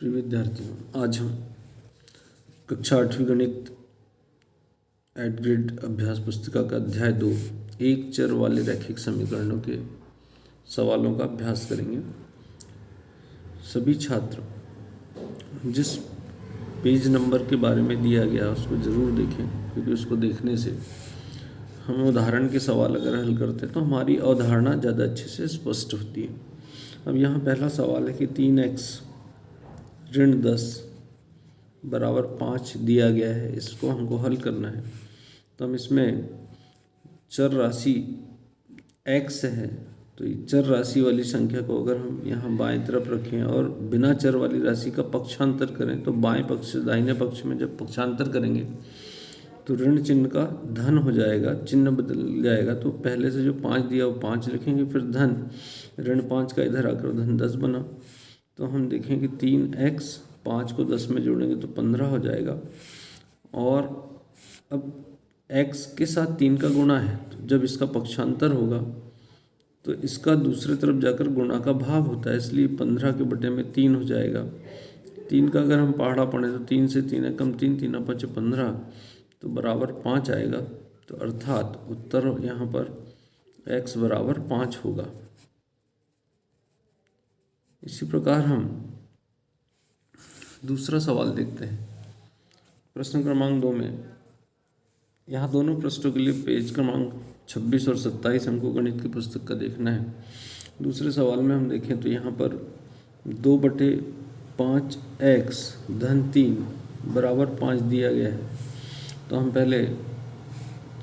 प्रिय विद्यार्थियों, आज हम कक्षा 8वीं गणित एट ग्रेड अभ्यास पुस्तिका का अध्याय 2 एक चर वाले रैखिक समीकरणों के सवालों का अभ्यास करेंगे। सभी छात्र जिस पेज नंबर के बारे में दिया गया उसको ज़रूर देखें, क्योंकि उसको देखने से हम उदाहरण के सवाल अगर हल करते हैं तो हमारी अवधारणा ज़्यादा अच्छे से स्पष्ट होती है। अब यहाँ पहला सवाल है कि 3x ऋण 10 बराबर 5 दिया गया है, इसको हमको हल करना है। तो हम इसमें चर राशि x है, तो ये चर राशि वाली संख्या को अगर हम यहाँ बाएं तरफ रखें और बिना चर वाली राशि का पक्षांतर करें, तो बाएं पक्ष से दाहिने पक्ष में जब पक्षांतर करेंगे तो ऋण चिन्ह का धन हो जाएगा, चिन्ह बदल जाएगा। तो पहले से जो 5 दिया वो 5 लिखेंगे, फिर धन ऋण 5 का इधर आकर धन 10 बना। तो हम देखेंगे 3x 5 को 10 में जोड़ेंगे तो 15 हो जाएगा। और अब x के साथ 3 का गुणा है, तो जब इसका पक्षांतर होगा तो इसका दूसरे तरफ जाकर गुणा का भाग होता है, इसलिए 15 के बटे में 3 हो जाएगा। 3 का अगर हम पहाड़ा पढ़ें तो 3 से 3 है कम 3, 3 5 15, तो बराबर 5 आएगा। तो अर्थात उत्तर यहाँ पर x बराबर 5 होगा। इसी प्रकार हम दूसरा सवाल देखते हैं। प्रश्न क्रमांक 2 में यहाँ दोनों प्रश्नों के लिए पेज क्रमांक 26 और 27 हमको गणित की पुस्तक का देखना है। दूसरे सवाल में हम देखें तो यहाँ पर 2/5x धन 3 बराबर 5 दिया गया है। तो हम पहले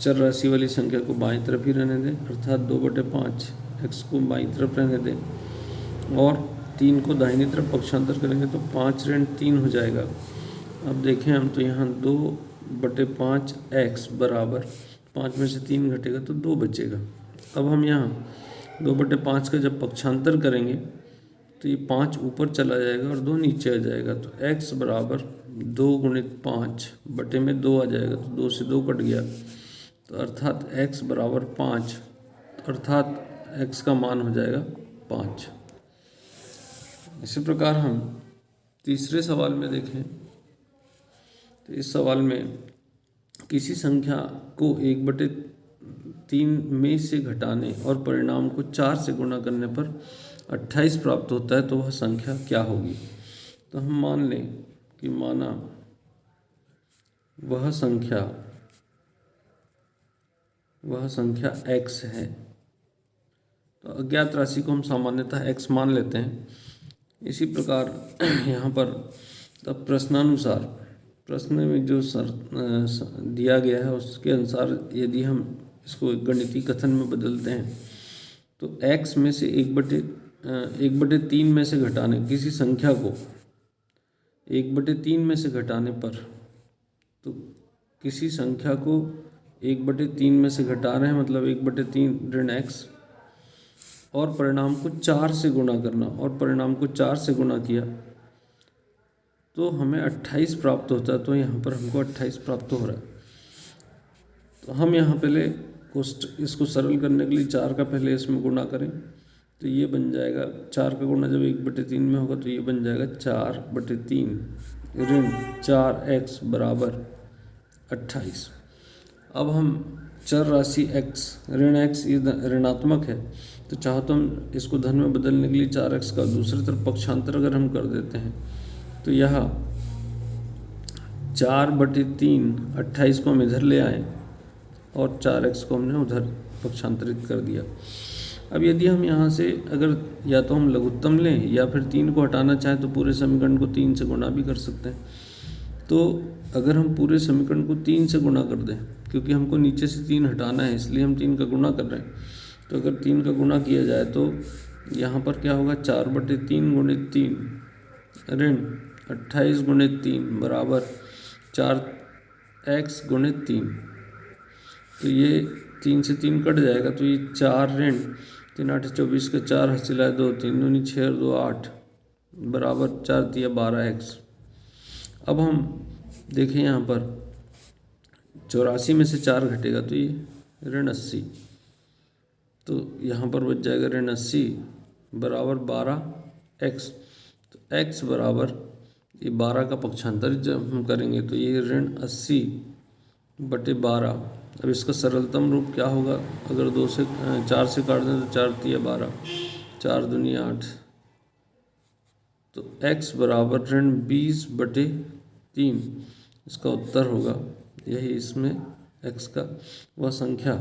चर राशि वाली संख्या को बाईं तरफ ही रहने दें, अर्थात 2/5 x को बाईं तरफ रहने दें और 3 को दाहिनी तरफ पक्षांतर करेंगे तो 5 ऋण 3 हो जाएगा। अब देखें हम तो यहाँ 2/5 x बराबर 5 में से 3 घटेगा तो 2 बचेगा। अब हम यहाँ 2/5 का जब पक्षांतर करेंगे तो ये 5 ऊपर चला जाएगा और 2 नीचे आ जाएगा। तो x बराबर 2 × 5 बटे में 2 आ जाएगा, तो 2 से 2 कट गया, तो अर्थात x बराबर 5, अर्थात x का मान हो जाएगा 5। इसी प्रकार हम तीसरे सवाल में देखें तो इस सवाल में किसी संख्या को 1/3 में से घटाने और परिणाम को 4 से गुणा करने पर 28 प्राप्त होता है, तो वह संख्या क्या होगी। तो हम मान लें कि माना वह संख्या x है, तो अज्ञात राशि को हम सामान्यतः x मान लेते हैं। इसी प्रकार यहाँ पर तब प्रश्नानुसार प्रश्न में जो दिया गया है उसके अनुसार यदि हम इसको गणितीय कथन में बदलते हैं तो x में से 1/3 में से घटाने किसी संख्या को 1/3 में से घटाने पर, तो किसी संख्या को 1/3 में से घटा रहे हैं मतलब 1/3 ऋण x और परिणाम को 4 से गुणा करना, और परिणाम को 4 से गुणा किया तो हमें 28 प्राप्त होता है। तो यहाँ पर हमको 28 प्राप्त हो रहा है। तो हम यहाँ पहले इसको सरल करने के लिए 4 का पहले इसमें गुणा करें, तो ये बन जाएगा 4 का गुणा जब 1/3 में होगा तो ये बन जाएगा 4/3 ऋण 4x बराबर 28। अब हम चर राशि x ऋण x ये ऋणात्मक है, तो चाहो तो हम इसको धन में बदलने के लिए 4x का दूसरी तरफ पक्षांतर अगर हम कर देते हैं तो यह 4/3 28 को हम इधर ले आए और 4x को हमने उधर पक्षांतरित कर दिया। अब यदि हम यहाँ से अगर या तो हम लघुत्तम लें या फिर 3 को हटाना चाहें तो पूरे समीकरण को 3 से गुणा भी कर सकते हैं। तो अगर हम पूरे समीकरण को 3 से गुणा कर दें, क्योंकि हमको नीचे से 3 हटाना है इसलिए हम 3 का गुणा कर रहे हैं, तो अगर 3 का गुणा किया जाए तो यहाँ पर क्या होगा 4/3 × 3 ऋण 28 × 3 बराबर 4x × 3। तो ये 3 से 3 कट जाएगा, तो ये 4 ऋण 3 8 24 का 4 हसिलाए 2 3 दूनी 6 और 2 8 बराबर 4 × 12x। अब हम देखें यहाँ पर 84 में से 4 घटेगा तो ये ऋण 80, तो यहाँ पर बच जाएगा ऋण 80 बराबर 12x। तो x बराबर ये 12 का पक्षांतर जब हम करेंगे तो ये ऋण 80/12। अब इसका सरलतम रूप क्या होगा? अगर 4 से काट दें तो 4 तिया 12, 4 दूनी 8, तो x बराबर ऋण 20/3। इसका उत्तर होगा यही, इसमें x का वह संख्या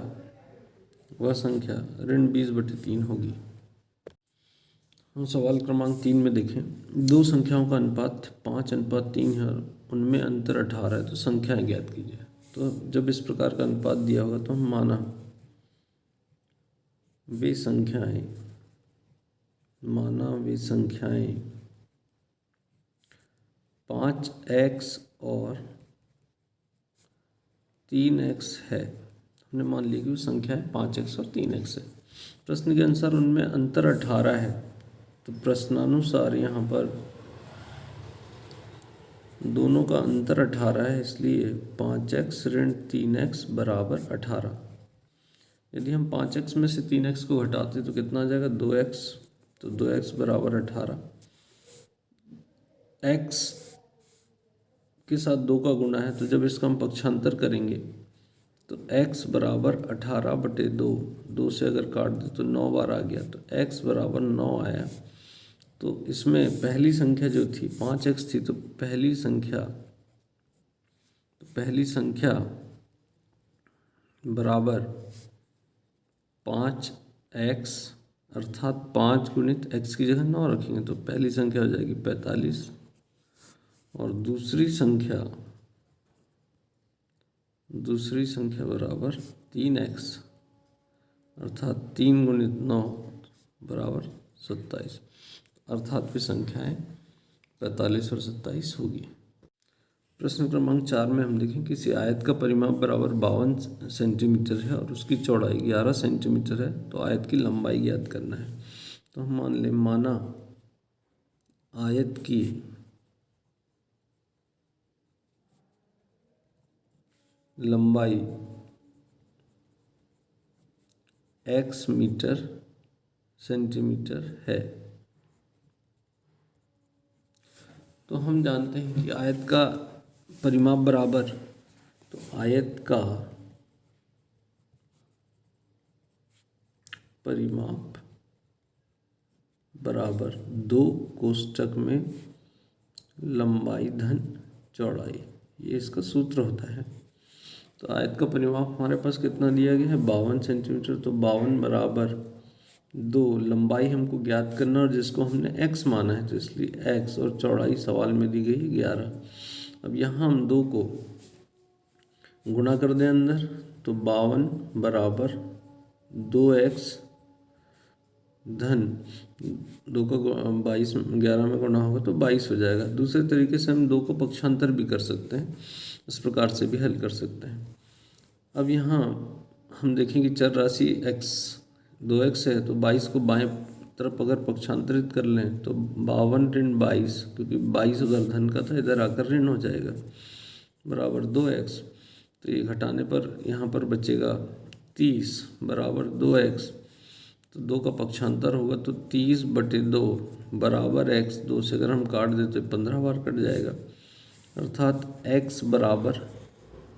ऋण 20/3 होगी। हम सवाल क्रमांक 3 में देखें, दो संख्याओं का अनुपात 5:3 है और उनमें अंतर 18 है, तो संख्याएं ज्ञात कीजिए। तो जब इस प्रकार का अनुपात दिया होगा तो हम माना वे संख्याएं 5x और 3x है। हमने मान लिया कि वो संख्याएं 5x और 3x है। प्रश्न के अनुसार उनमें अंतर 18 है, तो प्रश्नानुसार यहाँ पर दोनों का अंतर 18 है, इसलिए 5x ऋण 3x बराबर 18। यदि हम 5x में से 3x को घटाते तो कितना आ जाएगा? 2x। तो 2x बराबर 18। x के साथ 2 का गुणा है, तो जब इसका हम पक्षांतर करेंगे तो x बराबर 18/2। 2 से अगर काट दे तो 9 बार आ गया, तो x बराबर 9 आया। तो इसमें पहली संख्या जो थी 5x थी, तो पहली संख्या बराबर 5x, अर्थात 5 गुणित x की जगह 9 रखेंगे तो पहली संख्या हो जाएगी 45, और दूसरी संख्या बराबर 3x, अर्थात 3 गुणित 9 बराबर 27, अर्थात वे संख्याएं 45 और 27 होगी। प्रश्न क्रमांक 4 में हम देखें, किसी आयत का परिमाप बराबर 52 सेंटीमीटर है और उसकी चौड़ाई 11 सेंटीमीटर है, तो आयत की लंबाई ज्ञात करना है। तो हम माना आयत की लंबाई x मीटर सेंटीमीटर है। तो हम जानते हैं कि आयत का परिमाप बराबर, तो आयत का परिमाप बराबर 2 कोष्ठक में लंबाई धन चौड़ाई, ये इसका सूत्र होता है। तो आयत का परिमाप हमारे पास कितना दिया गया है? 52 सेंटीमीटर। तो 52 बराबर 2, लंबाई हमको ज्ञात करना और जिसको हमने x माना है, तो इसलिए x, और चौड़ाई सवाल में दी गई 11। अब यहाँ हम 2 को गुणा कर दें अंदर, तो 52 बराबर 2x धन 2 का 22 11 में गुणा होगा तो 22 हो जाएगा। दूसरे तरीके से हम 2 को पक्षांतर भी कर सकते हैं, इस प्रकार से भी हल कर सकते हैं। अब यहाँ हम देखें कि चर राशि x 2x है, तो 22 को बाएं तरफ अगर पक्षांतरित कर लें तो 52 ऋण 22, क्योंकि 22 उधर धन का था, इधर आकर ऋण हो जाएगा, बराबर 2x। तो ये घटाने पर यहाँ पर बचेगा 30 बराबर 2x। तो 2 का पक्षांतर होगा तो 30/2 बराबर x। 2 से अगर हम काट दें तो 15 बार कट जाएगा, अर्थात x बराबर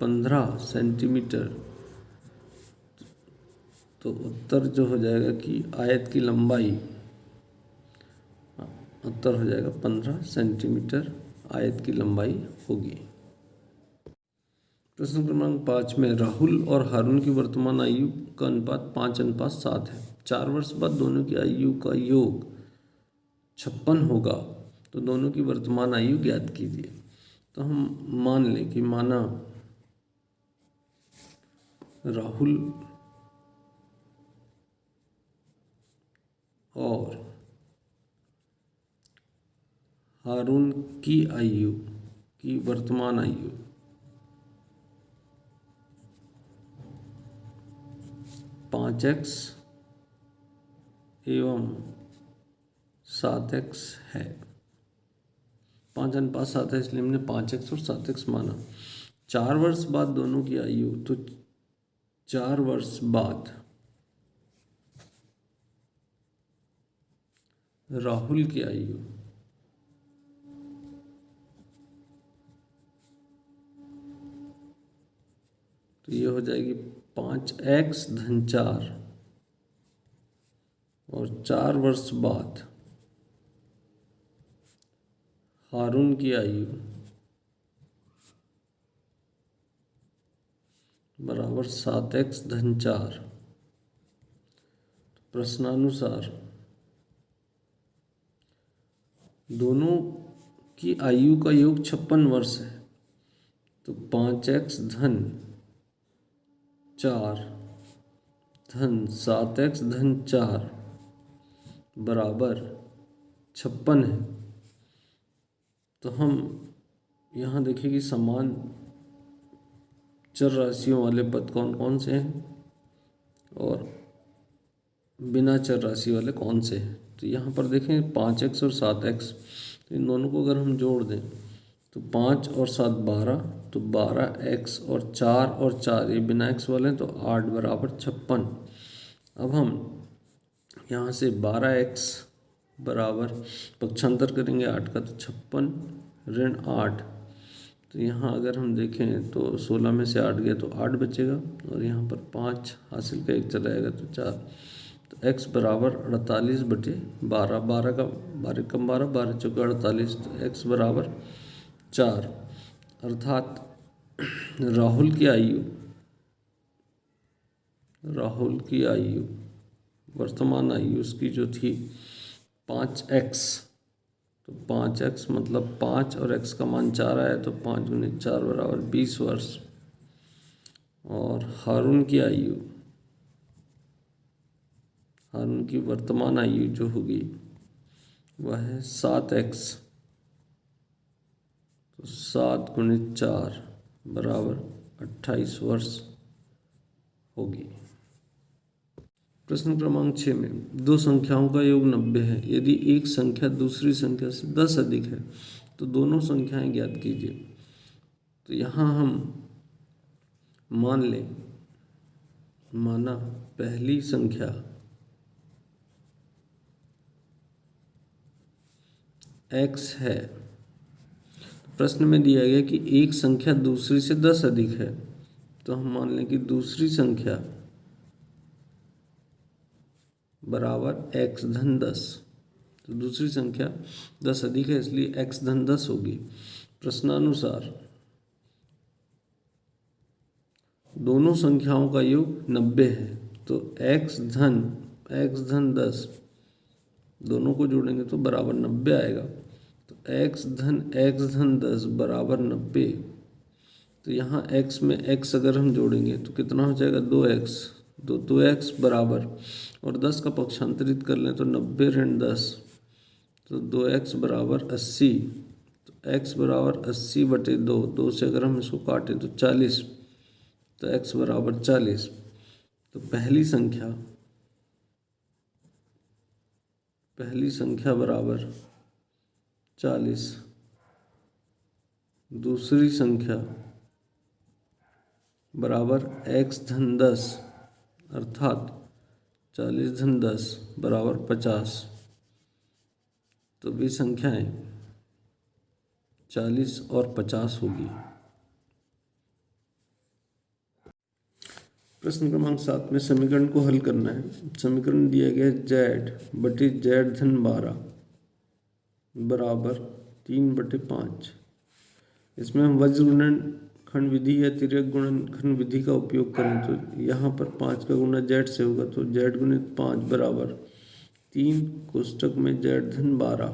15 सेंटीमीटर। तो उत्तर जो हो जाएगा कि आयत की लंबाई, उत्तर हो जाएगा 15 सेंटीमीटर आयत की लंबाई होगी। प्रश्न क्रमांक 5 में राहुल और हारून की वर्तमान आयु का अनुपात 5:7 है। 4 वर्ष बाद दोनों की आयु का योग 56 होगा, तो दोनों की वर्तमान आयु ज्ञात कीजिए। तो हम मान लें कि माना राहुल और हारून की वर्तमान आयु 5x एवं 7x है। 5:7 है, इसलिए हमने 5x और 7x माना। 4 वर्ष बाद दोनों की आयु, तो 4 वर्ष बाद राहुल की आयु ये हो जाएगी 5x धन 4 और 4 वर्ष बाद हारून की आयु बराबर 7x धन 4। प्रश्नानुसार दोनों की आयु का योग 56 वर्ष है, तो 5x धन 4 धन 7x धन 4 बराबर 56 है। तो हम यहाँ देखें कि समान चर राशियों वाले पद कौन कौन से हैं और बिना चर राशि वाले कौन से हैं। तो यहाँ पर देखें 5x और 7x, तो इन दोनों को अगर हम जोड़ दें तो 5 और 7 12, तो 12x और 4 और 4 ये बिना x वाले हैं, तो 8 बराबर 56। अब हम यहाँ से 12x बराबर पक्षांतर करेंगे 8 का, तो 56 ऋण 8, तो यहाँ अगर हम देखें तो 16 में से 8 गया तो 8 बचेगा और यहाँ पर 5 हासिल का 1 चला जाएगा तो 4, तो x बराबर 48/12, 12 का 12 कम 12, 12 चौका 48, तो x बराबर 4। अर्थात राहुल की आयु वर्तमान आयु उसकी जो थी 5x, तो 5x मतलब 5 और x का मान 4 आया, तो 5 × 4 बराबर 20 वर्ष। और हारून की वर्तमान आयु जो होगी वह है 7x, तो 7 × 4 बराबर 28 वर्ष होगी। प्रश्न क्रमांक 6 में दो संख्याओं का योग 90 है। यदि एक संख्या दूसरी संख्या से 10 अधिक है तो दोनों संख्याएं ज्ञात कीजिए। तो यहाँ हम माना पहली संख्या x है। प्रश्न में दिया गया कि एक संख्या दूसरी से 10 अधिक है, तो हम मान लें कि दूसरी संख्या बराबर x धन 10, तो दूसरी संख्या 10 अधिक है इसलिए x धन 10 होगी। प्रश्नानुसार दोनों संख्याओं का योग 90 है, तो x धन 10 दोनों को जोड़ेंगे तो बराबर 90 आएगा, तो x धन 10 बराबर 90। तो यहाँ x में x अगर हम जोड़ेंगे तो कितना हो जाएगा 2x, 2x बराबर, और 10 का पक्षांतरित कर लें तो 90 ऋण 10, तो 2x बराबर 80, तो x बराबर 80/2, 2 से अगर हम इसको काटें तो 40, तो x बराबर 40। तो पहली संख्या बराबर 40, दूसरी संख्या बराबर x धन 10 अर्थात 40 धन 10 बराबर 50। तो वे संख्याएं 40 और 50 होगी। प्रश्न क्रमांक 7 में समीकरण को हल करना है। समीकरण दिया गया z/z धन 12 बराबर 3/5। इसमें हम वज्र गुणनखंड विधि या तिर्यक गुणनखंड विधि का उपयोग करें तो यहाँ पर 5 का गुणा z से होगा, तो z × 5 बराबर 3 कोष्टक में z धन 12,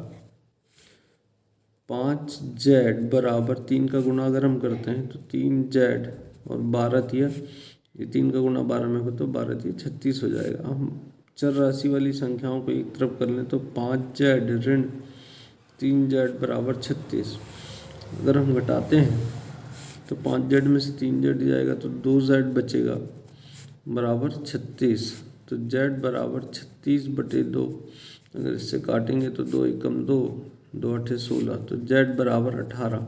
5z बराबर 3 का गुणा अगर हम करते हैं तो 3z और 12 दिया, ये 3 का गुणा 12 में हो तो 12 दिया 36 हो जाएगा। हम चर राशि वाली संख्याओं को एक तरफ कर लें तो 5z ऋण 3z बराबर 36। अगर हम घटाते हैं तो 5z में से 3z जाएगा तो 2z बचेगा बराबर 36, तो z बराबर 36/2। अगर इससे काटेंगे तो 2 एकम 2, 2 8 16, तो z बराबर 18।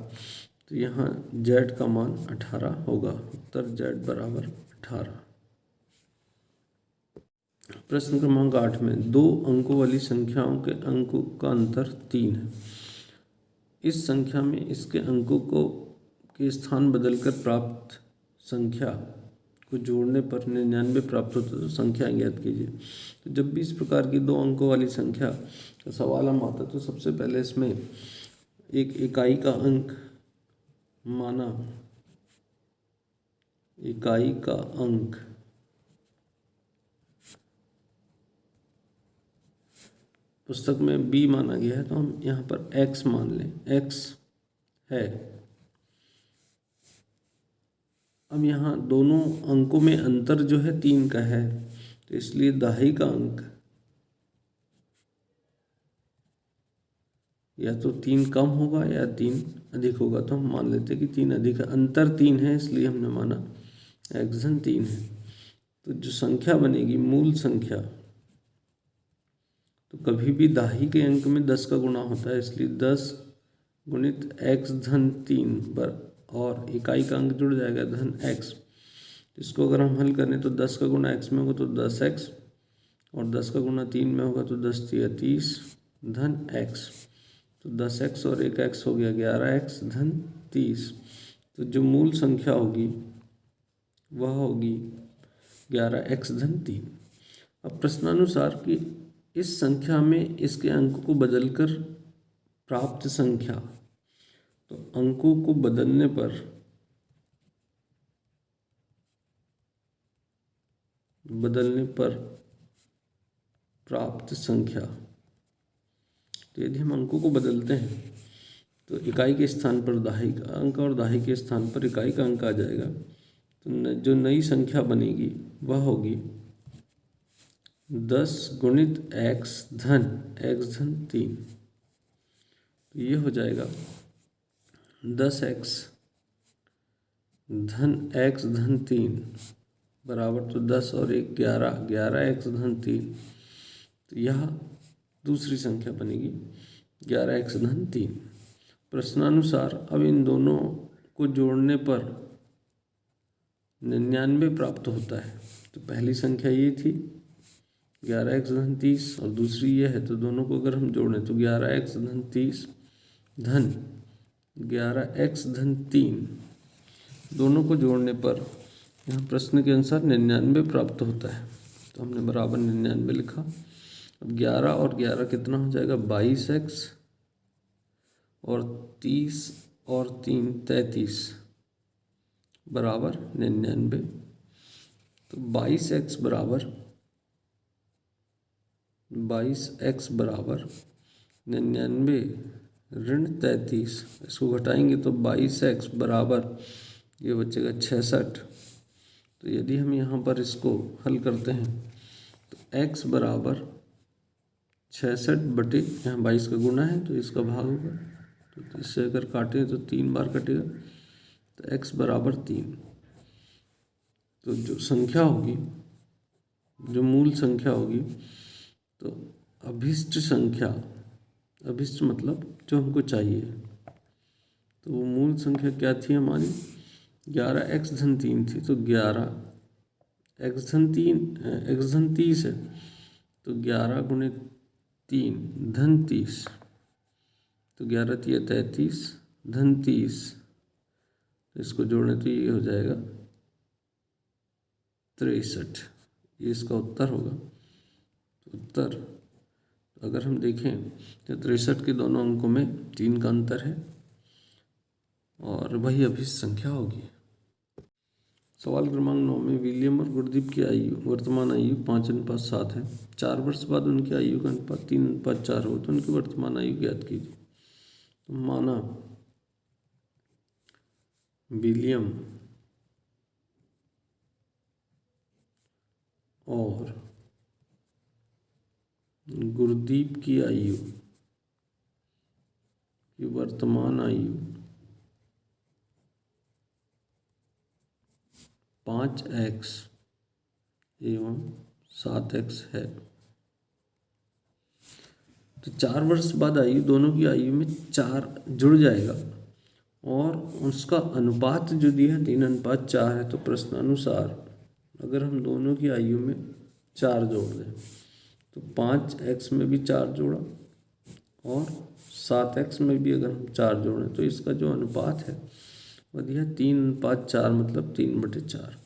तो यहाँ z का मान 18 होगा। उत्तर z बराबर 18। प्रश्न क्रमांक 8 में दो अंकों वाली संख्याओं के अंकों का अंतर 3 है। इस संख्या में इसके अंकों को के स्थान बदलकर प्राप्त संख्या को जोड़ने पर 99 प्राप्त होता है तो संख्या ज्ञात कीजिए। तो जब भी इस प्रकार की 2 अंकों वाली संख्या का सवाल हम आता तो सबसे पहले इसमें एक इकाई का अंक माना, इकाई का अंक पुस्तक में b माना गया है तो हम यहाँ पर x मान लें, x है। अब यहाँ दोनों अंकों में अंतर जो है 3 का है तो इसलिए दाही का अंक या तो 3 कम होगा या 3 अधिक होगा। तो हम मान लेते हैं कि 3 अधिक है, अंतर 3 है इसलिए हमने माना x धन 3 है। तो जो संख्या बनेगी मूल संख्या, तो कभी भी दाही के अंक में 10 का गुणा होता है इसलिए 10 गुणित x धन 3 पर और इकाई का अंक जुड़ जाएगा धन x। इसको अगर हम हल करें तो 10 का गुणा x में होगा तो 10x और 10 का गुणा 3 में होगा तो 10 × 30 धन x। तो 10x और 1x हो गया 11x धन 30। तो जो मूल संख्या होगी वह होगी 11x धन 3। अब प्रश्नानुसार कि इस संख्या में इसके अंक को बदलकर प्राप्त संख्या, तो अंकों को बदलने पर प्राप्त संख्या, तो यदि हम अंकों को बदलते हैं तो इकाई के स्थान पर दाही का अंक और दाही के स्थान पर इकाई का अंक आ जाएगा। तो जो नई संख्या बनेगी वह होगी 10 गुणित x धन 3। तो ये हो जाएगा 10x धन x धन 3 बराबर तो 10 और 1 11, 11x धन 3। तो यह दूसरी संख्या बनेगी 11x धन 3। प्रश्नानुसार अब इन दोनों को जोड़ने पर 99 प्राप्त होता है। तो पहली संख्या ये थी 11x धन 30 और दूसरी ये है, तो दोनों को अगर हम जोड़ें तो 11x धन 30 धन 11x धन 3, दोनों को जोड़ने पर यहाँ प्रश्न के अनुसार 99 प्राप्त होता है। तो हमने बराबर 99 लिखा। अब 11 और 11 कितना हो जाएगा 22x और 30 और 3 33 बराबर 99। तो 22x बराबर 99 ऋण 33, इसको घटाएंगे तो 22x बराबर ये बचेगा 66। तो यदि हम यहाँ पर इसको हल करते हैं तो x बराबर 66 बटे यहाँ 22 का गुणा है तो इसका भाग होगा, तो इससे अगर काटें तो 3 बार कटेगा तो x बराबर 3। तो जो संख्या होगी, जो मूल संख्या होगी, तो अभिष्ट संख्या, अभिष्ट मतलब जो हमको चाहिए, तो वो मूल संख्या क्या थी हमारी 11x धन 3 थी। तो 11x धन 30 है तो 11 गुणित 3 धन 30, तो 11 × 33 धन 30, तो इसको जोड़ने तो ये हो जाएगा 63। ये इसका उत्तर होगा। तो उत्तर अगर हम देखें तो 63 के दोनों अंकों में 3 का अंतर है और वही अभिष्ट संख्या होगी। सवाल क्रमांक 9 में विलियम और गुरदीप की आयु, वर्तमान आयु 5:7 है। 4 वर्ष बाद उनकी आयु का अनुपात 3:4 हो तो उनकी वर्तमान आयु ज्ञात कीजिए। तो माना विलियम और गुरदीप की आयु की वर्तमान आयु 5x एवं 7x है। तो 4 वर्ष बाद आयु, दोनों की आयु में 4 जुड़ जाएगा और उसका अनुपात जो दिया है 3:4 है। तो प्रश्नानुसार अगर हम दोनों की आयु में 4 जोड़ दें तो 5x में भी 4 जोड़ा और 7x में भी अगर हम 4 जोड़ें तो इसका जो अनुपात है वह दिया 3:4 मतलब 3/4।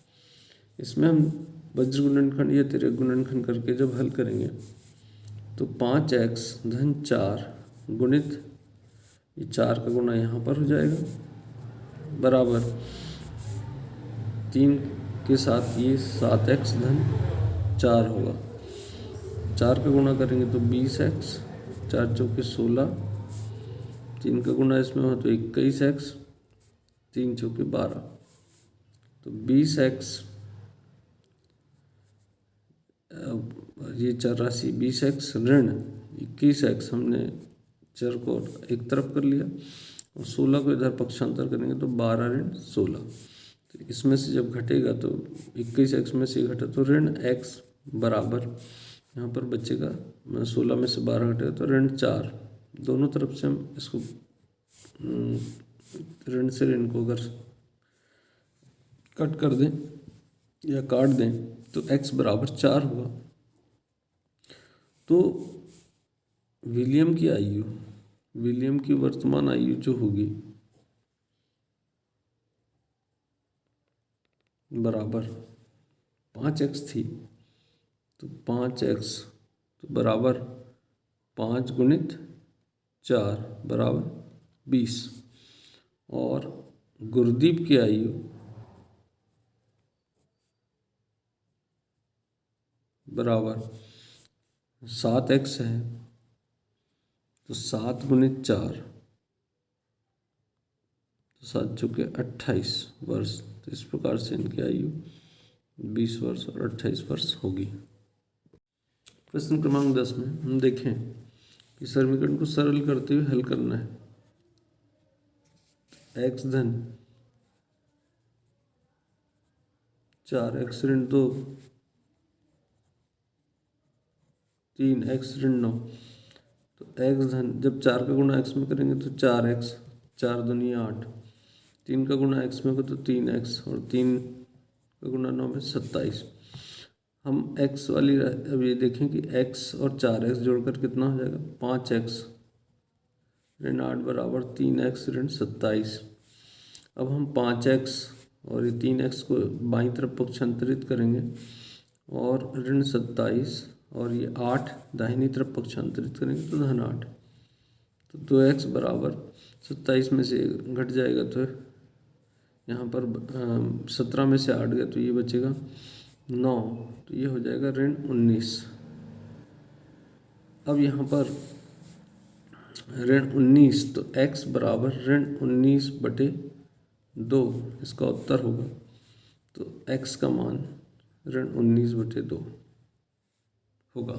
इसमें हम वज्र गुणनखंड या तिर्यक गुणनखंड करके जब हल करेंगे तो 5x धन 4 गुणित ये 4 का गुणा यहाँ पर हो जाएगा बराबर 3 के साथ ये 7x धन 4 होगा। 4 का गुणा करेंगे तो 20x, 4 चौके 16, 3 का गुणा इसमें हो तो 21x, 3 चौके 12, तो 20x ये चर राशि 20x ऋण 21x हमने चर को एक तरफ कर लिया और 16 को इधर पक्षांतर करेंगे तो 12 ऋण 16। तो इसमें से जब घटेगा तो 21x में से घटा तो ऋण x बराबर यहाँ पर बचेगा 16 में से 12 घटेगा तो ऋण 4। दोनों तरफ से हम इसको ऋण से ऋण को अगर कट कर दें या काट दें तो x बराबर 4 होगा। तो विलियम की आयु, विलियम की वर्तमान आयु जो होगी बराबर 5x थी, तो 5x तो बराबर 5 गुणित 4 बराबर 20 और गुरदीप की आयु बराबर 7x है, तो 7 गुणित 4 तो 7 चौके 28 वर्ष। तो इस प्रकार से इनकी आयु 20 वर्ष और 28 वर्ष होगी। प्रश्न क्रमांक 10 में हम देखें कि समीकरण को सरल करते हुए हल करना है। x धन 4x ऋण 2 3x ऋण 9, तो x धन जब 4 का गुणा x में करेंगे तो 4x, 4 दूनी 8, 3 का गुणा x में होगा तो 3x और 3 का गुणा 9 में 27। हम x वाली अब ये देखें कि x और 4x जोड़कर कितना हो जाएगा 5x ऋण 8 बराबर 3x ऋण 27। अब हम 5x और ये 3x को बाईं तरफ पक्षांतरित करेंगे और ऋण 27 और ये 8 दाहिनी तरफ पक्षांतरित करेंगे तो धन 8, तो 2x बराबर 27 में से घट जाएगा तो यहाँ पर 17 में से 8 गया तो ये बचेगा 9, तो ये हो जाएगा ऋण 19। अब यहाँ पर ऋण 19 तो x बराबर ऋण 19/2 इसका उत्तर होगा। तो x का मान ऋण 19/2 होगा।